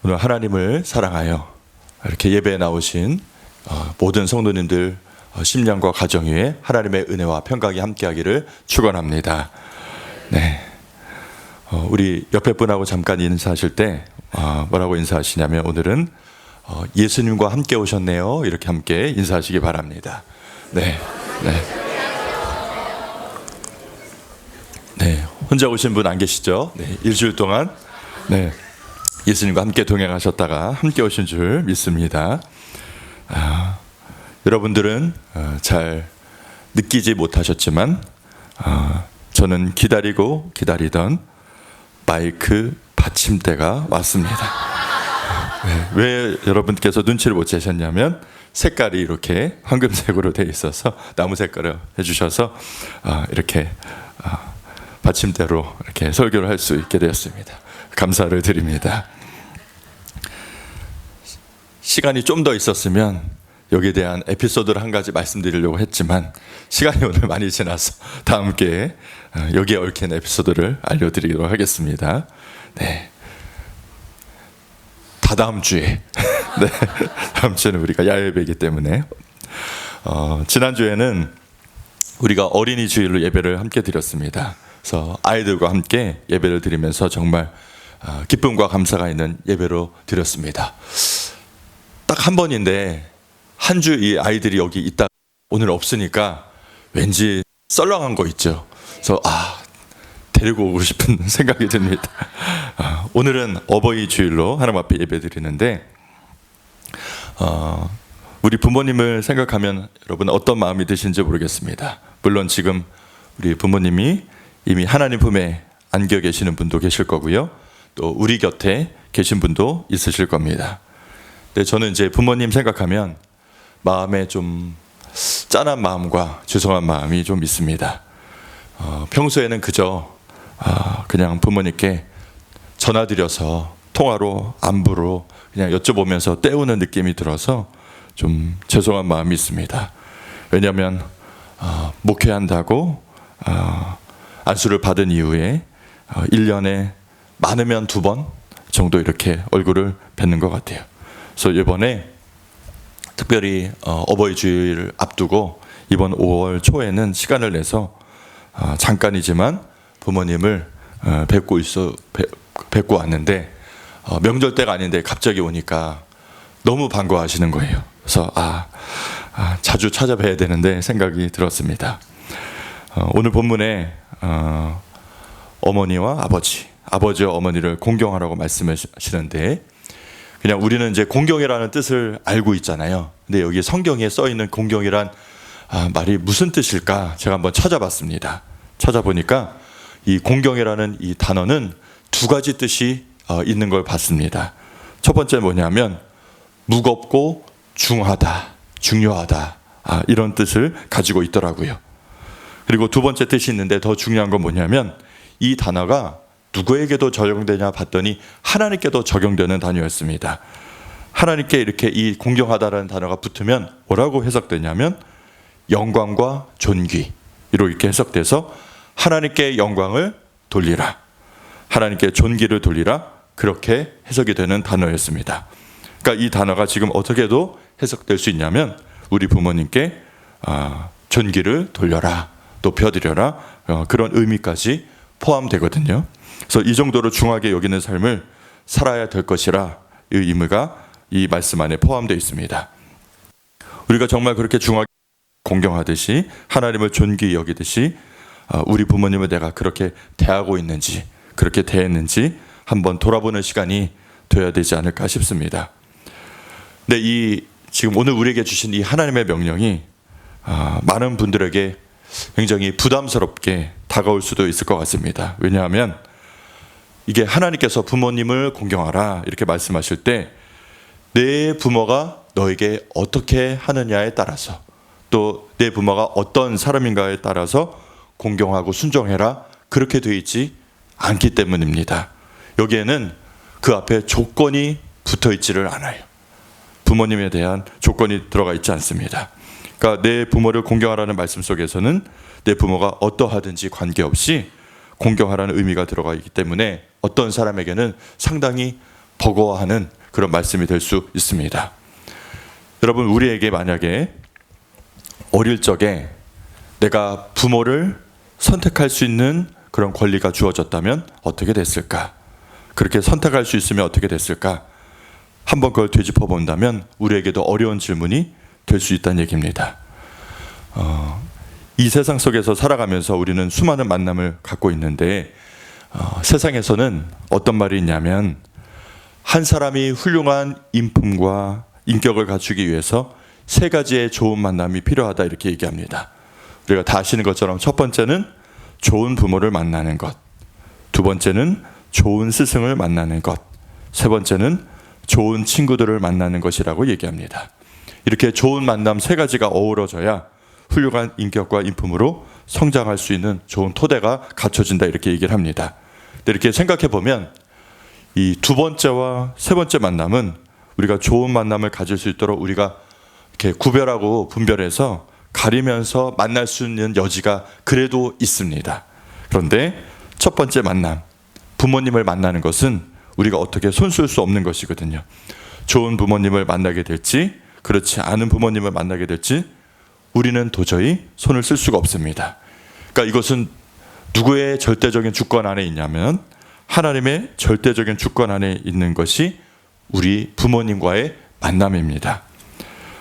오늘 하나님을 사랑하여 이렇게 예배에 나오신 모든 성도님들 심령과 가정 위에 하나님의 은혜와 평강이 함께하기를 축원합니다. 네, 우리 옆에 분하고 잠깐 인사하실 때 뭐라고 인사하시냐면 오늘은 예수님과 함께 오셨네요. 이렇게 함께 인사하시기 바랍니다. 네, 네, 네. 혼자 오신 분 안 계시죠? 네, 일주일 동안 네. 예수님과 함께 동행하셨다가 함께 오신 줄 믿습니다. 여러분들은 잘 느끼지 못하셨지만 저는 기다리고 기다리던 마이크 받침대가 왔습니다. 네, 왜 여러분께서 눈치를 못 채셨냐면 색깔이 이렇게 황금색으로 되어 있어서 나무 색깔을 해주셔서 이렇게 받침대로 이렇게 설교를 할 수 있게 되었습니다. 감사를 드립니다. 시간이 좀 더 있었으면 여기에 대한 에피소드를 한 가지 말씀드리려고 했지만 시간이 오늘 많이 지나서 다음 기회에 여기에 얽힌 에피소드를 알려드리도록 하겠습니다. 네, 다다음 주에 네, 다음 주에는 우리가 야외배이기 때문에 지난주에는 우리가 어린이 주일로 예배를 함께 드렸습니다. 그래서 아이들과 함께 예배를 드리면서 정말 기쁨과 감사가 있는 예배로 드렸습니다. 딱 한 번인데 한 주 이 아이들이 여기 있다 오늘 없으니까 왠지 썰렁한 거 있죠. 그래서 데리고 오고 싶은 생각이 듭니다. 오늘은 어버이 주일로 하나님 앞에 예배 드리는데 우리 부모님을 생각하면 여러분 어떤 마음이 드신지 모르겠습니다. 물론 지금 우리 부모님이 이미 하나님 품에 안겨 계시는 분도 계실 거고요. 또 우리 곁에 계신 분도 있으실 겁니다. 근데 저는 이제 부모님 생각하면 마음에 좀 짠한 마음과 죄송한 마음이 좀 있습니다. 평소에는 그저 그냥 부모님께 전화드려서 통화로 안부로 그냥 여쭤보면서 때우는 느낌이 들어서 좀 죄송한 마음이 있습니다. 왜냐하면 목회한다고 안수를 받은 이후에 1년에 많으면 2번 정도 이렇게 얼굴을 뵙는 것 같아요. 그래서 이번에 특별히 어버이 주일을 앞두고 이번 5월 초에는 시간을 내서 잠깐이지만 부모님을 뵙고 왔는데 명절 때가 아닌데 갑자기 오니까 너무 반가워하시는 거예요. 그래서 자주 찾아뵈야 되는데 생각이 들었습니다. 오늘 본문에 어머니와 아버지와 어머니를 공경하라고 말씀하시는데 그냥 우리는 이제 공경이라는 뜻을 알고 있잖아요. 근데 여기 성경에 써 있는 공경이란 말이 무슨 뜻일까? 제가 한번 찾아봤습니다. 찾아보니까 이 공경이라는 이 단어는 2가지 뜻이 있는 걸 봤습니다. 첫 번째 뭐냐면 무겁고 중요하다 이런 뜻을 가지고 있더라고요. 그리고 2번째 뜻이 있는데 더 중요한 건 뭐냐면 이 단어가 누구에게도 적용되냐 봤더니 하나님께도 적용되는 단어였습니다. 하나님께 이렇게 이 공경하다라는 단어가 붙으면 뭐라고 해석되냐면 영광과 존귀 이렇게 해석돼서 하나님께 영광을 돌리라, 하나님께 존귀를 돌리라 그렇게 해석이 되는 단어였습니다. 그러니까 이 단어가 지금 어떻게도 해석될 수 있냐면 우리 부모님께 존귀를 돌려라, 높여드려라 그런 의미까지 포함되거든요. 그래서 이 정도로 중하게 여기는 삶을 살아야 될 것이라 이 의미가 이 말씀 안에 포함되어 있습니다. 우리가 정말 그렇게 중하게 공경하듯이 하나님을 존귀히 여기듯이 우리 부모님을 내가 그렇게 대하고 있는지 그렇게 대했는지 한번 돌아보는 시간이 되어야 되지 않을까 싶습니다. 근데 이 지금 오늘 우리에게 주신 이 하나님의 명령이 많은 분들에게 굉장히 부담스럽게 다가올 수도 있을 것 같습니다. 왜냐하면 이게 하나님께서 부모님을 공경하라 이렇게 말씀하실 때 내 부모가 너에게 어떻게 하느냐에 따라서 또 내 부모가 어떤 사람인가에 따라서 공경하고 순종해라 그렇게 되어 있지 않기 때문입니다. 여기에는 그 앞에 조건이 붙어 있지를 않아요. 부모님에 대한 조건이 들어가 있지 않습니다. 그러니까 내 부모를 공경하라는 말씀 속에서는 내 부모가 어떠하든지 관계없이 공경하라는 의미가 들어가 있기 때문에 어떤 사람에게는 상당히 버거워하는 그런 말씀이 될 수 있습니다. 여러분, 우리에게 만약에 어릴 적에 내가 부모를 선택할 수 있는 그런 권리가 주어졌다면 어떻게 됐을까? 그렇게 선택할 수 있으면 어떻게 됐을까? 한번 그걸 되짚어 본다면 우리에게도 어려운 질문이 될 수 있다는 얘기입니다. 이 세상 속에서 살아가면서 우리는 수많은 만남을 갖고 있는데 세상에서는 어떤 말이 있냐면 한 사람이 훌륭한 인품과 인격을 갖추기 위해서 세 가지의 좋은 만남이 필요하다 이렇게 얘기합니다. 우리가 다 아시는 것처럼 첫 번째는 좋은 부모를 만나는 것, 두 번째는 좋은 스승을 만나는 것, 세 번째는 좋은 친구들을 만나는 것이라고 얘기합니다. 이렇게 좋은 만남 세 가지가 어우러져야 훌륭한 인격과 인품으로 성장할 수 있는 좋은 토대가 갖춰진다 이렇게 얘기를 합니다. 근데 이렇게 생각해 보면 이 두 번째와 세 번째 만남은 우리가 좋은 만남을 가질 수 있도록 우리가 이렇게 구별하고 분별해서 가리면서 만날 수 있는 여지가 그래도 있습니다. 그런데 첫 번째 만남, 부모님을 만나는 것은 우리가 어떻게 손쓸 수 없는 것이거든요. 좋은 부모님을 만나게 될지 그렇지 않은 부모님을 만나게 될지 우리는 도저히 손을 쓸 수가 없습니다. 그러니까 이것은 누구의 절대적인 주권 안에 있냐면 하나님의 절대적인 주권 안에 있는 것이 우리 부모님과의 만남입니다.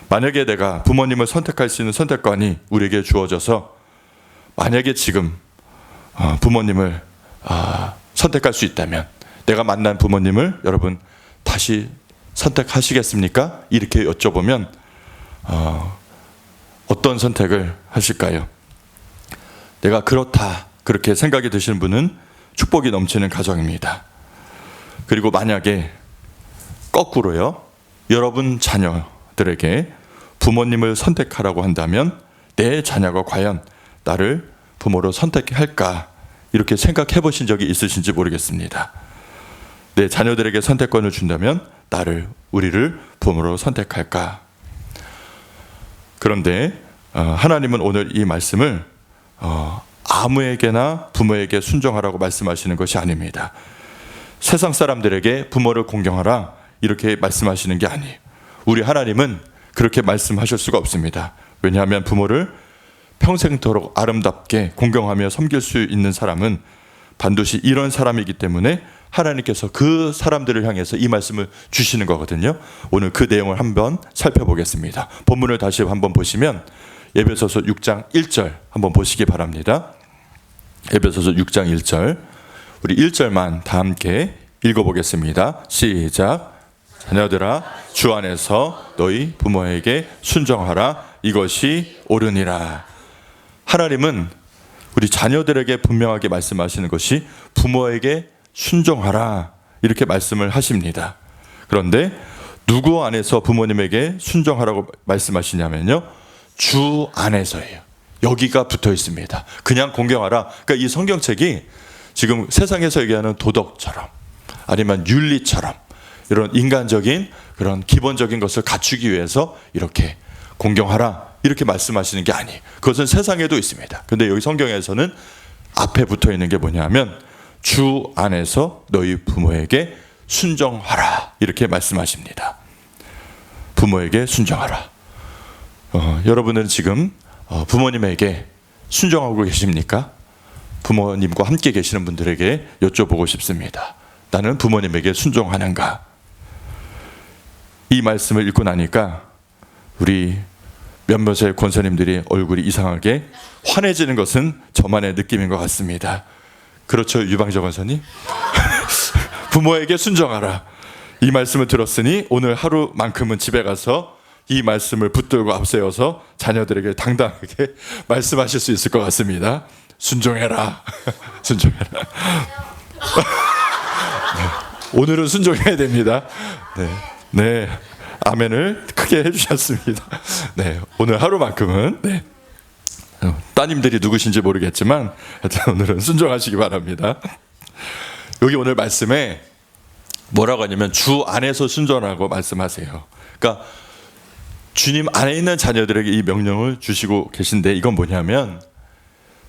만약에 내가 부모님을 선택할 수 있는 선택권이 우리에게 주어져서 만약에 지금 부모님을 선택할 수 있다면 내가 만난 부모님을 여러분 다시 선택하시겠습니까? 이렇게 여쭤보면 어떤 선택을 하실까요? 내가 그렇다 그렇게 생각이 드시는 분은 축복이 넘치는 가정입니다. 그리고 만약에 거꾸로요, 여러분 자녀들에게 부모님을 선택하라고 한다면 내 자녀가 과연 나를 부모로 선택할까 이렇게 생각해 보신 적이 있으신지 모르겠습니다. 내 자녀들에게 선택권을 준다면 우리를 부모로 선택할까? 그런데 하나님은 오늘 이 말씀을 아무에게나 부모에게 순종하라고 말씀하시는 것이 아닙니다. 세상 사람들에게 부모를 공경하라 이렇게 말씀하시는 게 아니에요. 우리 하나님은 그렇게 말씀하실 수가 없습니다. 왜냐하면 부모를 평생토록 아름답게 공경하며 섬길 수 있는 사람은 반드시 이런 사람이기 때문에 하나님께서 그 사람들을 향해서 이 말씀을 주시는 거거든요. 오늘 그 내용을 한번 살펴보겠습니다. 본문을 다시 한번 보시면 에베소서 6장 1절 한번 보시기 바랍니다. 에베소서 6장 1절, 우리 1절만 다 함께 읽어보겠습니다. 시작. 자녀들아 주 안에서 너희 부모에게 순종하라, 이것이 옳으니라. 하나님은 우리 자녀들에게 분명하게 말씀하시는 것이 부모에게 순종하라 이렇게 말씀을 하십니다. 그런데 누구 안에서 부모님에게 순종하라고 말씀하시냐면요, 주 안에서예요. 여기가 붙어 있습니다. 그냥 공경하라. 그러니까 이 성경책이 지금 세상에서 얘기하는 도덕처럼 아니면 윤리처럼 이런 인간적인 그런 기본적인 것을 갖추기 위해서 이렇게 공경하라 이렇게 말씀하시는 게 아니에요. 그것은 세상에도 있습니다. 근데 여기 성경에서는 앞에 붙어 있는 게 뭐냐면 주 안에서 너희 부모에게 순종하라 이렇게 말씀하십니다. 부모에게 순종하라. 여러분은 지금 부모님에게 순종하고 계십니까? 부모님과 함께 계시는 분들에게 여쭤보고 싶습니다. 나는 부모님에게 순종하는가? 이 말씀을 읽고 나니까 우리 몇몇의 권사님들이 얼굴이 이상하게 환해지는 것은 저만의 느낌인 것 같습니다. 그렇죠, 유방정 권사님? 부모에게 순종하라. 이 말씀을 들었으니 오늘 하루만큼은 집에 가서 이 말씀을 붙들고 앞세워서 자녀들에게 당당하게 말씀하실 수 있을 것 같습니다. 순종해라. 순종해라. 네, 오늘은 순종해야 됩니다. 네, 아멘을 크게 해주셨습니다. 네, 오늘 하루만큼은 네. 따님들이 누구신지 모르겠지만 하여튼 오늘은 순종하시기 바랍니다. 여기 오늘 말씀에 뭐라고 하냐면 주 안에서 순종하라고 말씀하세요. 그러니까 주님 안에 있는 자녀들에게 이 명령을 주시고 계신데 이건 뭐냐면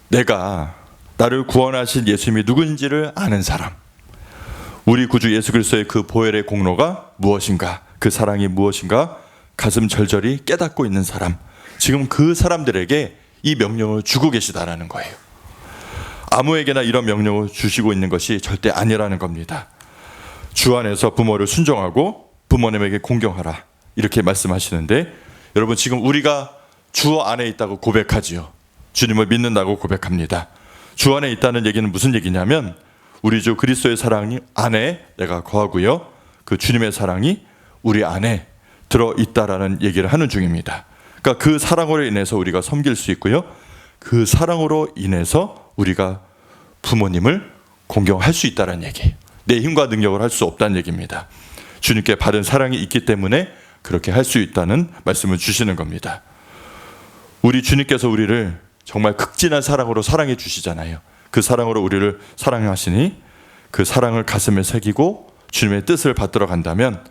내가 나를 구원하신 예수님이 누군지를 아는 사람, 우리 구주 예수 그리스도의 그 보혈의 공로가 무엇인가, 그 사랑이 무엇인가 가슴 절절히 깨닫고 있는 사람, 지금 그 사람들에게 이 명령을 주고 계시다라는 거예요. 아무에게나 이런 명령을 주시고 있는 것이 절대 아니라는 겁니다. 주 안에서 부모를 순종하고 부모님에게 공경하라, 이렇게 말씀하시는데, 여러분 지금 우리가 주 안에 있다고 고백하지요. 주님을 믿는다고 고백합니다. 주 안에 있다는 얘기는 무슨 얘기냐면, 우리 주 그리스도의 사랑이 안에 내가 거하고요, 그 주님의 사랑이 우리 안에 들어있다라는 얘기를 하는 중입니다. 그러니까 그 사랑으로 인해서 우리가 섬길 수 있고요, 그 사랑으로 인해서 우리가 부모님을 공경할 수 있다는 얘기예요. 내 힘과 능력을 할 수 없다는 얘기입니다. 주님께 받은 사랑이 있기 때문에 그렇게 할 수 있다는 말씀을 주시는 겁니다. 우리 주님께서 우리를 정말 극진한 사랑으로 사랑해 주시잖아요. 그 사랑으로 우리를 사랑하시니 그 사랑을 가슴에 새기고 주님의 뜻을 받들어 간다면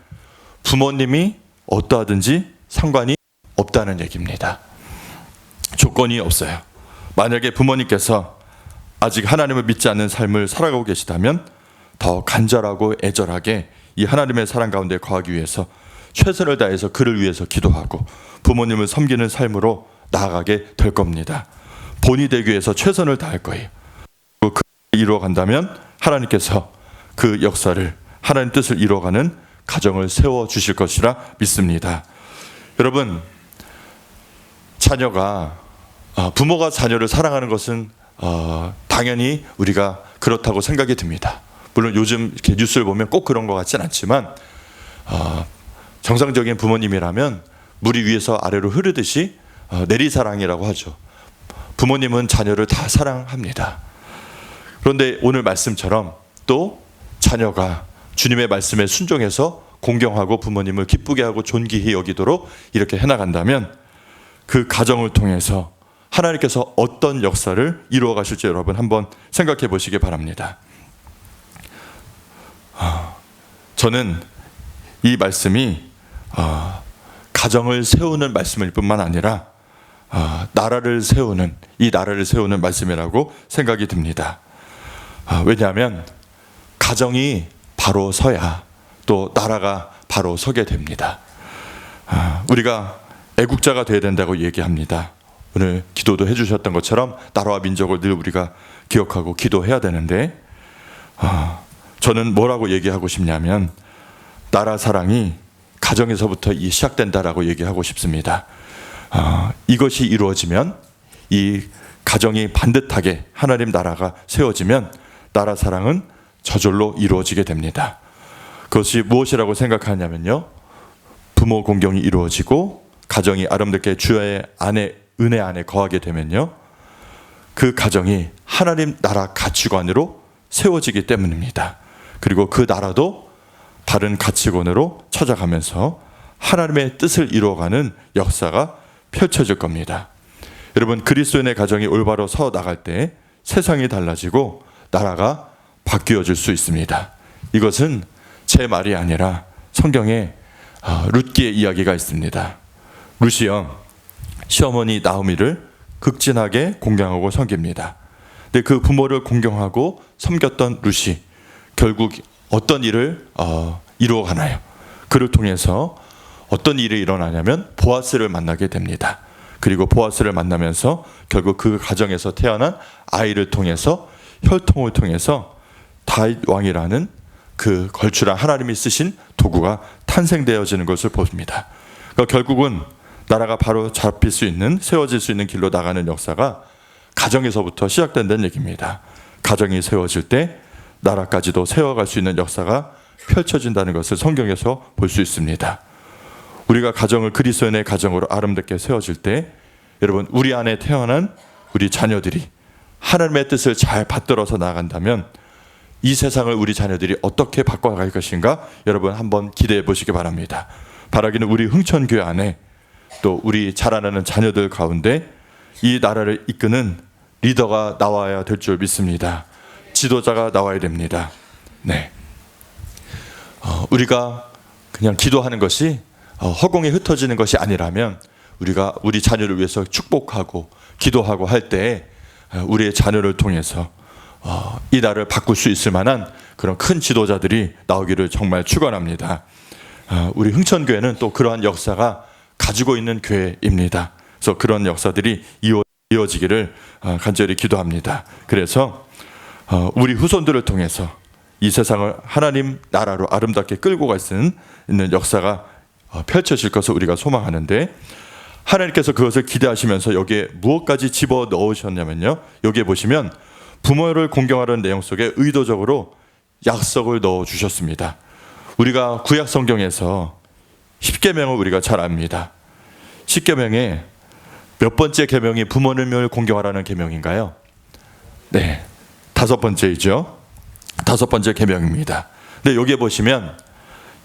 부모님이 어떠하든지 상관이 없다는 얘기입니다. 조건이 없어요. 만약에 부모님께서 아직 하나님을 믿지 않는 삶을 살아가고 계시다면 더 간절하고 애절하게 이 하나님의 사랑 가운데 거하기 위해서 최선을 다해서 그를 위해서 기도하고 부모님을 섬기는 삶으로 나아가게 될 겁니다. 본이 되기 위해서 최선을 다할 거예요. 그 이루어 간다면 하나님께서 그 역사를, 하나님 뜻을 이루어가는 가정을 세워 주실 것이라 믿습니다. 여러분, 자녀가 부모가 자녀를 사랑하는 것은 당연히 우리가 그렇다고 생각이 듭니다. 물론 요즘 이렇게 뉴스를 보면 꼭 그런 것 같진 않지만 정상적인 부모님이라면 물이 위에서 아래로 흐르듯이 내리사랑이라고 하죠. 부모님은 자녀를 다 사랑합니다. 그런데 오늘 말씀처럼 또 자녀가 주님의 말씀에 순종해서 공경하고 부모님을 기쁘게 하고 존귀히 여기도록 이렇게 해나간다면 그 가정을 통해서 하나님께서 어떤 역사를 이루어 가실지 여러분 한번 생각해 보시기 바랍니다. 저는 이 말씀이 가정을 세우는 말씀일 뿐만 아니라 나라를 세우는, 이 나라를 세우는 말씀이라고 생각이 듭니다. 왜냐하면 가정이 바로 서야 또 나라가 바로 서게 됩니다. 우리가 애국자가 되어야 된다고 얘기합니다. 오늘 기도도 해주셨던 것처럼 나라와 민족을 늘 우리가 기억하고 기도해야 되는데, 저는 뭐라고 얘기하고 싶냐면 나라 사랑이 가정에서부터 시작된다라고 얘기하고 싶습니다. 이것이 이루어지면, 이 가정이 반듯하게 하나님 나라가 세워지면 나라 사랑은 저절로 이루어지게 됩니다. 그것이 무엇이라고 생각하냐면요, 부모 공경이 이루어지고 가정이 아름답게 주의 안에, 은혜 안에 거하게 되면요, 그 가정이 하나님 나라 가치관으로 세워지기 때문입니다. 그리고 그 나라도 다른 가치관으로 찾아가면서 하나님의 뜻을 이루어가는 역사가 펼쳐질 겁니다. 여러분, 그리스도인의 가정이 올바로 서 나갈 때 세상이 달라지고 나라가 바뀌어질 수 있습니다. 이것은 제 말이 아니라 성경에 룻기의 이야기가 있습니다. 룻이요, 시어머니 나오미를 극진하게 공경하고 섬깁니다. 근데 그 부모를 공경하고 섬겼던 룻이 결국 어떤 일을 이루어가나요? 그를 통해서 어떤 일이 일어나냐면 보아스를 만나게 됩니다. 그리고 보아스를 만나면서 결국 그 가정에서 태어난 아이를 통해서, 혈통을 통해서 다윗 왕이라는 그 걸출한 하나님이 쓰신 도구가 탄생되어지는 것을 봅니다. 그러니까 결국은 나라가 바로 잡힐 수 있는, 세워질 수 있는 길로 나가는 역사가 가정에서부터 시작된다는 얘기입니다. 가정이 세워질 때 나라까지도 세워갈 수 있는 역사가 펼쳐진다는 것을 성경에서 볼 수 있습니다. 우리가 가정을 그리스도인의 가정으로 아름답게 세워질 때, 여러분, 우리 안에 태어난 우리 자녀들이 하나님의 뜻을 잘 받들어서 나간다면 이 세상을 우리 자녀들이 어떻게 바꿔갈 것인가 여러분 한번 기대해 보시기 바랍니다. 바라기는 우리 흥천교회 안에 또 우리 자라나는 자녀들 가운데 이 나라를 이끄는 리더가 나와야 될 줄 믿습니다. 지도자가 나와야 됩니다. 네. 우리가 그냥 기도하는 것이 허공에 흩어지는 것이 아니라면, 우리가 우리 자녀를 위해서 축복하고 기도하고 할 때 우리의 자녀를 통해서 이 나라를 바꿀 수 있을 만한 그런 큰 지도자들이 나오기를 정말 축원합니다. 우리 흥천교회는 또 그러한 역사가 가지고 있는 교회입니다. 그래서 그런 역사들이 이어지기를 간절히 기도합니다. 그래서 우리 후손들을 통해서 이 세상을 하나님 나라로 아름답게 끌고 갈 수 있는 역사가 펼쳐질 것을 우리가 소망하는데, 하나님께서 그것을 기대하시면서 여기에 무엇까지 집어 넣으셨냐면요, 여기에 보시면 부모를 공경하라는 내용 속에 의도적으로 약속을 넣어 주셨습니다. 우리가 구약 성경에서 10계명을 우리가 잘 압니다. 10계명의 몇 번째 계명이 부모님을 공경하라는 계명인가요? 네, 5번째이죠. 5번째 계명입니다. 근데 여기에 보시면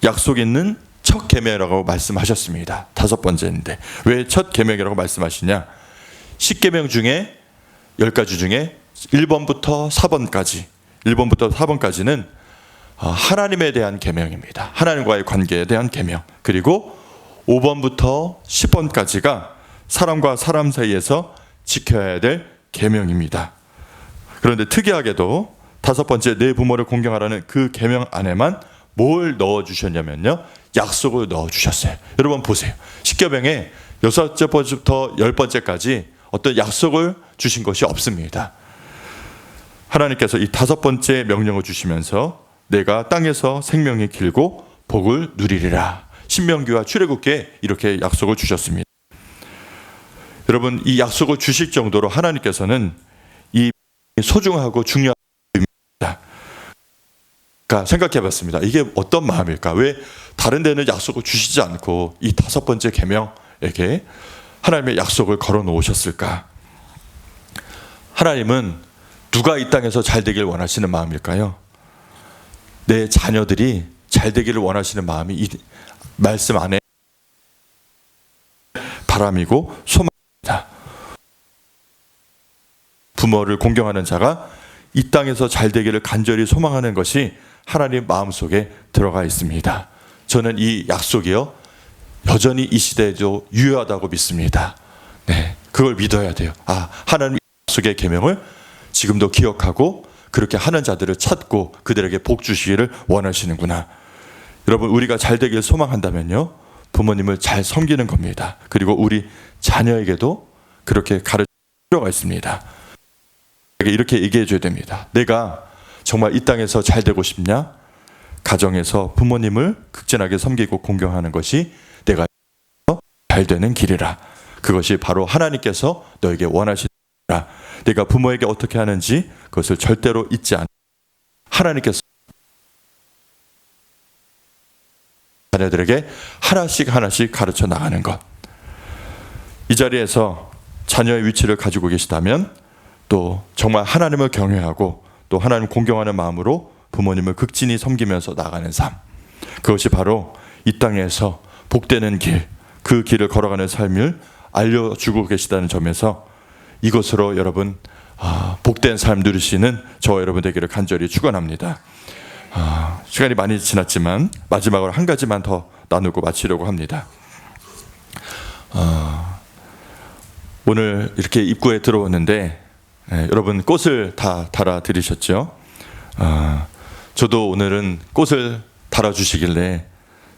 약속 있는 첫 계명이라고 말씀하셨습니다. 5번째인데 왜 첫 계명이라고 말씀하시냐? 10계명 중에 10가지 중에 1번부터 4번까지는 하나님에 대한 계명입니다. 하나님과의 관계에 대한 계명. 그리고 5번부터 10번까지가 사람과 사람 사이에서 지켜야 될 계명입니다. 그런데 특이하게도 5번째 내 부모를 공경하라는 그 계명 안에만 뭘 넣어 주셨냐면요, 약속을 넣어 주셨어요. 여러분 보세요. 10계명에 6번부터 10번째까지 어떤 약속을 주신 것이 없습니다. 하나님께서 이 5번째 명령을 주시면서 내가 땅에서 생명이 길고 복을 누리리라, 신명기와 출애굽기에 이렇게 약속을 주셨습니다. 여러분, 이 약속을 주실 정도로 하나님께서는 이 소중하고 중요한 의미입니다. 그러니까 생각해 봤습니다. 이게 어떤 마음일까? 왜 다른 데는 약속을 주시지 않고 이 5번째 계명에게 하나님의 약속을 걸어 놓으셨을까? 하나님은 누가 이 땅에서 잘 되길 원하시는 마음일까요? 내 자녀들이 잘 되기를 원하시는 마음이 이 말씀 안에 바람이고 소망입니다. 부모를 공경하는 자가 이 땅에서 잘 되기를 간절히 소망하는 것이 하나님 마음속에 들어가 있습니다. 저는 이 약속이요, 여전히 이 시대에도 유효하다고 믿습니다. 네, 그걸 믿어야 돼요. 하나님 약속의 계명을 지금도 기억하고 그렇게 하는 자들을 찾고 그들에게 복 주시기를 원하시는구나. 여러분, 우리가 잘 되길 소망한다면요, 부모님을 잘 섬기는 겁니다. 그리고 우리 자녀에게도 그렇게 가르칠 필요가 있습니다. 이렇게 얘기해 줘야 됩니다. 내가 정말 이 땅에서 잘 되고 싶냐? 가정에서 부모님을 극진하게 섬기고 공경하는 것이 내가 잘 되는 길이라. 그것이 바로 하나님께서 너에게 원하시는 길이라. 내가 부모에게 어떻게 하는지 그것을 절대로 잊지 않아. 하나님께서 자녀들에게 하나씩 가르쳐 나가는 것. 이 자리에서 자녀의 위치를 가지고 계시다면 또 정말 하나님을 경외하고 또 하나님 공경하는 마음으로 부모님을 극진히 섬기면서 나가는 삶, 그것이 바로 이 땅에서 복되는 길, 그 길을 걸어가는 삶을 알려주고 계시다는 점에서 이것으로 여러분 복된 삶 누리시는 저와 여러분 되기를 간절히 축원합니다. 시간이 많이 지났지만 마지막으로 한 가지만 더 나누고 마치려고 합니다. 오늘 이렇게 입구에 들어오는데 여러분 꽃을 다 달아 드리셨죠? 저도 오늘은 꽃을 달아 주시길래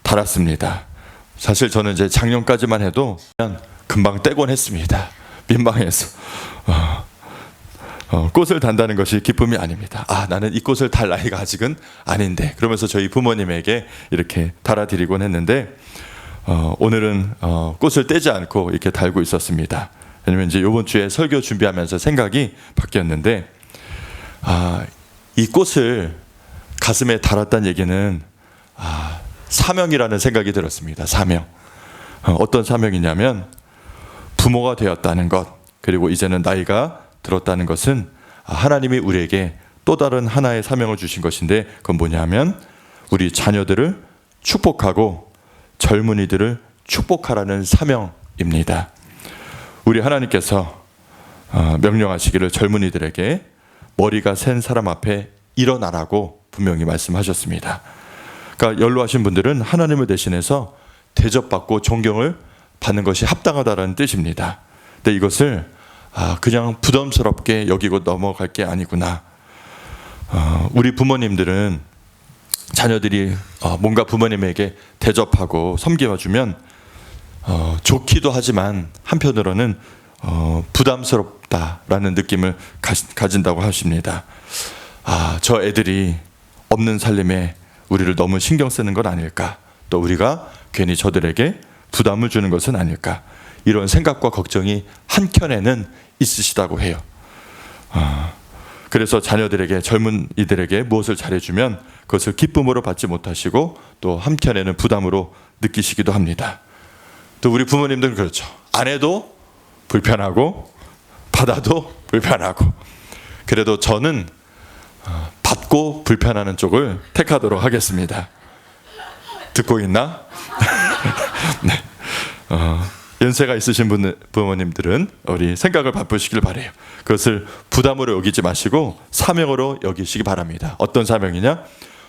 달았습니다. 사실 저는 이제 작년까지만 해도 그냥 금방 떼곤 했습니다. 민망해서. 꽃을 단다는 것이 기쁨이 아닙니다. 나는 이 꽃을 달 나이가 아직은 아닌데, 그러면서 저희 부모님에게 이렇게 달아드리곤 했는데 오늘은 꽃을 떼지 않고 이렇게 달고 있었습니다. 왜냐면 이제 이번 주에 설교 준비하면서 생각이 바뀌었는데, 이 꽃을 가슴에 달았다는 얘기는 사명이라는 생각이 들었습니다. 사명. 어떤 사명이냐면 부모가 되었다는 것, 그리고 이제는 나이가 들었다는 것은 하나님이 우리에게 또 다른 하나의 사명을 주신 것인데, 그건 뭐냐면 우리 자녀들을 축복하고 젊은이들을 축복하라는 사명입니다. 우리 하나님께서 명령하시기를 젊은이들에게 머리가 센 사람 앞에 일어나라고 분명히 말씀하셨습니다. 그러니까 연로하신 분들은 하나님을 대신해서 대접받고 존경을 받는 것이 합당하다는 뜻입니다. 근데 이것을 그냥 부담스럽게 여기고 넘어갈 게 아니구나. 우리 부모님들은 자녀들이 뭔가 부모님에게 대접하고 섬겨주면 좋기도 하지만 한편으로는 부담스럽다라는 느낌을 가진다고 하십니다. 저 애들이 없는 살림에 우리를 너무 신경 쓰는 건 아닐까, 또 우리가 괜히 저들에게 부담을 주는 것은 아닐까, 이런 생각과 걱정이 한켠에는 있으시다고 해요. 그래서 자녀들에게, 젊은 이들에게 무엇을 잘해주면 그것을 기쁨으로 받지 못하시고 또 한켠에는 부담으로 느끼시기도 합니다. 또 우리 부모님들은 그렇죠. 안 해도 불편하고 받아도 불편하고. 그래도 저는 받고 불편하는 쪽을 택하도록 하겠습니다. 듣고 있나? 네. 연세가 있으신 부모님들은 우리 생각을 바꾸시길 바래요. 그것을 부담으로 여기지 마시고 사명으로 여기시기 바랍니다. 어떤 사명이냐?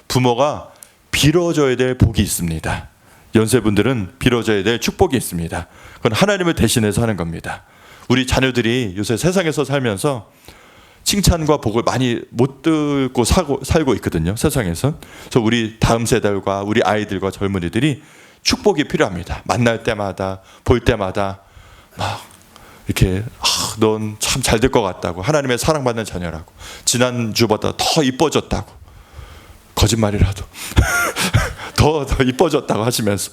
부모가 빌어줘야 될 복이 있습니다. 연세분들은 빌어줘야 될 축복이 있습니다. 그건 하나님을 대신해서 하는 겁니다. 우리 자녀들이 요새 세상에서 살면서 칭찬과 복을 많이 못 듣고 살고 있거든요. 세상에서. 그래서 우리 다음 세대와 우리 아이들과 젊은이들이 축복이 필요합니다. 만날 때마다, 볼 때마다 막 이렇게 넌 참 잘 될 것 같다고, 하나님의 사랑받는 자녀라고, 지난주보다 더 이뻐졌다고, 거짓말이라도 더 이뻐졌다고 하시면서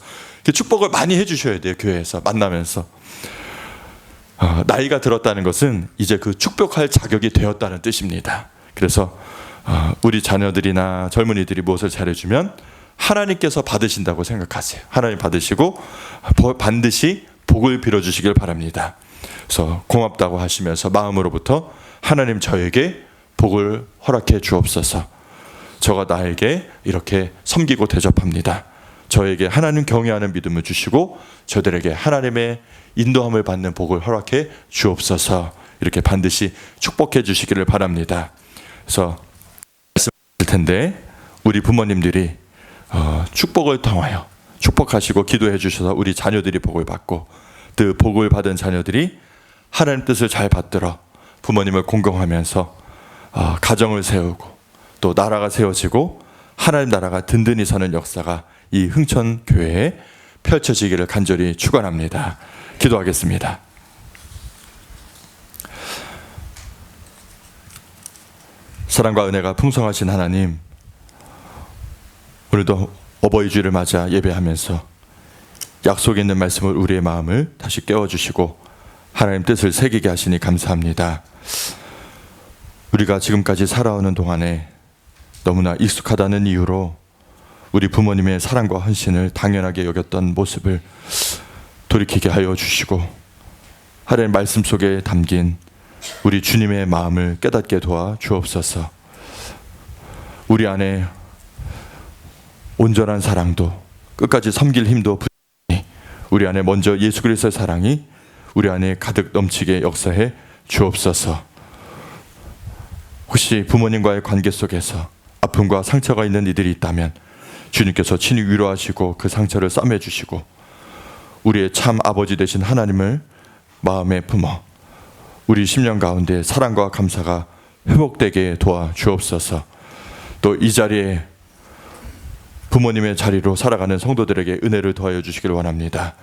축복을 많이 해주셔야 돼요. 교회에서 만나면서. 나이가 들었다는 것은 이제 그 축복할 자격이 되었다는 뜻입니다. 그래서 우리 자녀들이나 젊은이들이 무엇을 잘해주면 하나님께서 받으신다고 생각하세요. 하나님 받으시고 반드시 복을 빌어주시길 바랍니다. 그래서 고맙다고 하시면서 마음으로부터 하나님, 저에게 복을 허락해 주옵소서. 저가 나에게 이렇게 섬기고 대접합니다. 저에게 하나님 경외하는 믿음을 주시고 저들에게 하나님의 인도함을 받는 복을 허락해 주옵소서. 이렇게 반드시 축복해 주시기를 바랍니다. 그래서 말씀드릴 텐데, 우리 부모님들이 축복을 통하여 축복하시고 기도해 주셔서 우리 자녀들이 복을 받고, 그 복을 받은 자녀들이 하나님 뜻을 잘 받들어 부모님을 공경하면서 가정을 세우고 또 나라가 세워지고 하나님 나라가 든든히 서는 역사가 이 흥천교회에 펼쳐지기를 간절히 축원합니다. 기도하겠습니다. 사랑과 은혜가 풍성하신 하나님, 오늘도 어버이 주일을 맞아 예배하면서 약속에 있는 말씀을, 우리의 마음을 다시 깨워주시고 하나님 뜻을 새기게 하시니 감사합니다. 우리가 지금까지 살아오는 동안에 너무나 익숙하다는 이유로 우리 부모님의 사랑과 헌신을 당연하게 여겼던 모습을 돌이키게 하여 주시고, 하나님 말씀 속에 담긴 우리 주님의 마음을 깨닫게 도와 주옵소서. 우리 안에 온전한 사랑도, 끝까지 섬길 힘도 부족하니 우리 안에 먼저 예수 그리스도의 사랑이 우리 안에 가득 넘치게 역사해 주옵소서. 혹시 부모님과의 관계 속에서 아픔과 상처가 있는 이들이 있다면 주님께서 친히 위로하시고 그 상처를 싸매주시고 우리의 참 아버지 되신 하나님을 마음에 품어 우리 심령 가운데 사랑과 감사가 회복되게 도와 주옵소서. 또 이 자리에 부모님의 자리로 살아가는 성도들에게 은혜를 더하여 주시길 원합니다.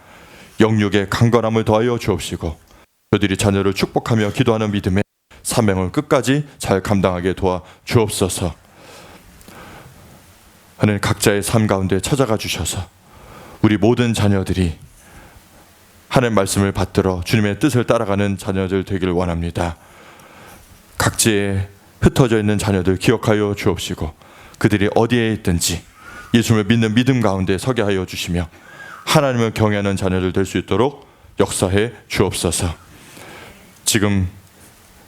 영육의 강건함을 더하여 주옵시고 저들이 자녀를 축복하며 기도하는 믿음의 사명을 끝까지 잘 감당하게 도와 주옵소서. 하나님, 각자의 삶 가운데 찾아가 주셔서 우리 모든 자녀들이 하나님 말씀을 받들어 주님의 뜻을 따라가는 자녀들 되기를 원합니다. 각지에 흩어져 있는 자녀들 기억하여 주옵시고 그들이 어디에 있든지 예수를 믿는 믿음 가운데 서게 하여 주시며 하나님을 경외하는 자녀들 될 수 있도록 역사해 주옵소서. 지금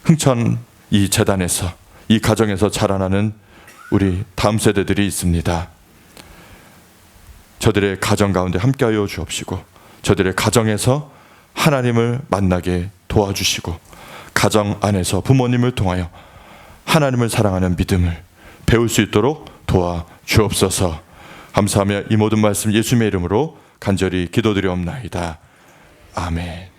흥천 이 재단에서, 이 가정에서 자라나는 우리 다음 세대들이 있습니다. 저들의 가정 가운데 함께하여 주옵시고 저들의 가정에서 하나님을 만나게 도와주시고 가정 안에서 부모님을 통하여 하나님을 사랑하는 믿음을 배울 수 있도록 도와주옵소서. 감사하며 이 모든 말씀 예수님의 이름으로 간절히 기도드리옵나이다. 아멘.